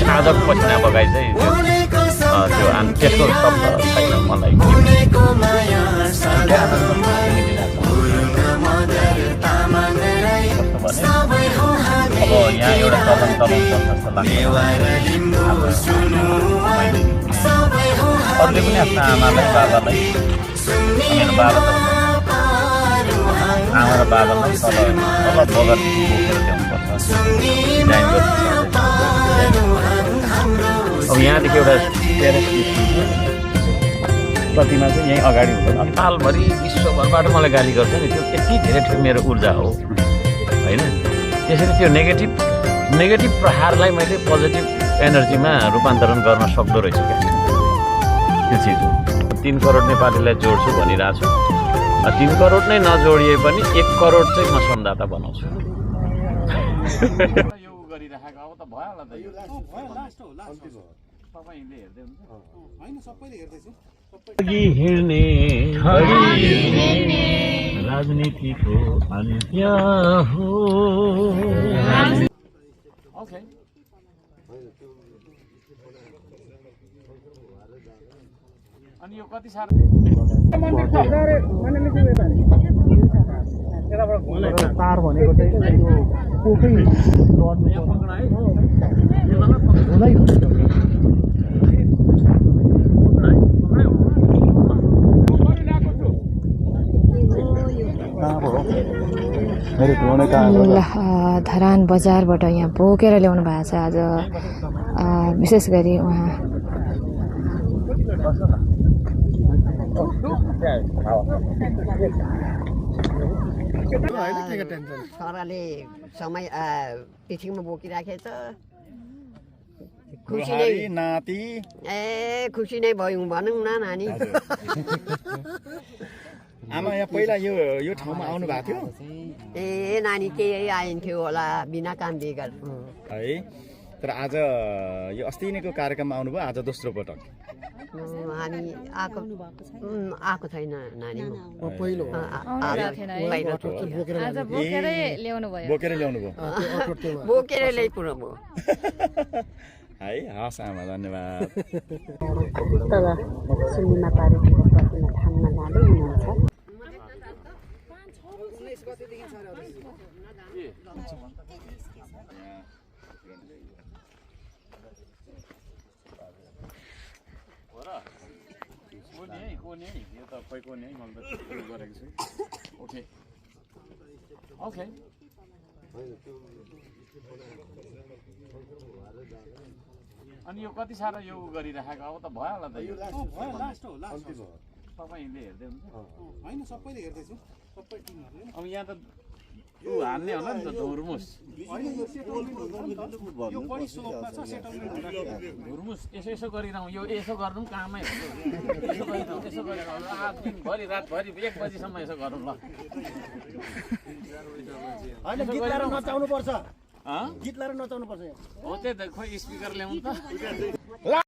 साधक पसिना बगाई चाहिँ त्यो अनि त्यसको शब्द छैन मलाई अब यहाँ एउटा चलन पर्छ जस्तो लाग्छ अरूले पनि आफ्नो आमालाई बाबालाई मेरो बाबा त आमा र बाबालाई तल बगर बोकेर ल्याउनुपर्छ अब यहाँदेखि एउटा प्रतिमा चाहिँ यहीँ अगाडि हुन्छ अनि सालभरि विश्वभरबाट मलाई गाली गर्छ नि त्यो यति धेरै ठुलो मेरो ऊर्जा हो होइन त्यसरी त्यो नेगेटिभ प्रहारलाई मैले पोजिटिभ एनर्जीमा रूपान्तरण गर्न सक्दो रहेछु क्या त्यो चिज हो 3 करोड नेपालीलाई जोड्छु भनिरहेको छु 3 करोड नै नजोडिए पनि 1 करोड चाहिँ म संदाता बनाउँछु यो गरिराखेको अब त भयो होला त यो लास्ट हो तपाईले हेर्दै हुन्छ हैन सबैले हेर्दैछु अघि हिँड्ने राजनीतिको अन्त्य हो ओके अनि यो कति साह्रो तार भनेको चाहिँ कोकै धरान बजारबाट यहाँ बोकेर ल्याउनु भएको छ आज विशेष गरी उहाँ सरले समय पिठिङमा बोकिराखेछ खुसी नै नाति खुसी नै भयौँ भनौँ न नानी आमा यहाँ पहिला यो ठाउँमा आउनु भएको थियो नानी केही आइन्थ्यो होला बिना काम बेगर है तर आज यो अस्ति नैको कार्यक्रममा आउनुभयो आज दोस्रो पटक हामी आएको छैन नानी बोकेर ल्याउनु भयो बोकेर ल्याइपुरो म है हस् आमा धन्यवाद तल सुन्निमा पारेको प्रतिमा थानमा जाँदै हुनुहुन्छ अनि यो कति साह्रो यो गरिराखेको अब त भयो होला त यो लास्ट हो तपाईले हेर्दै हुन्छ हैन सबैले हेर्दैछु सबै टिमहरुले अब यहाँ त यो हान्ने होला नि त धुर्मुस यो बढी सोपमा छ सेटलमेन्ट धुर्मुस यसो गरिरहँ यो यसो गर्नु पनि कामै हो यसो गरिरहँ आज दिनभरि रातभरि 1 बजीसम्म यसो गरौँ ल हैन गीत गाएर नचाउनु पर्छ गीत गाएर नचाउनु पर्छ हो त्यही त खोइ स्पिकर ल्याउनु त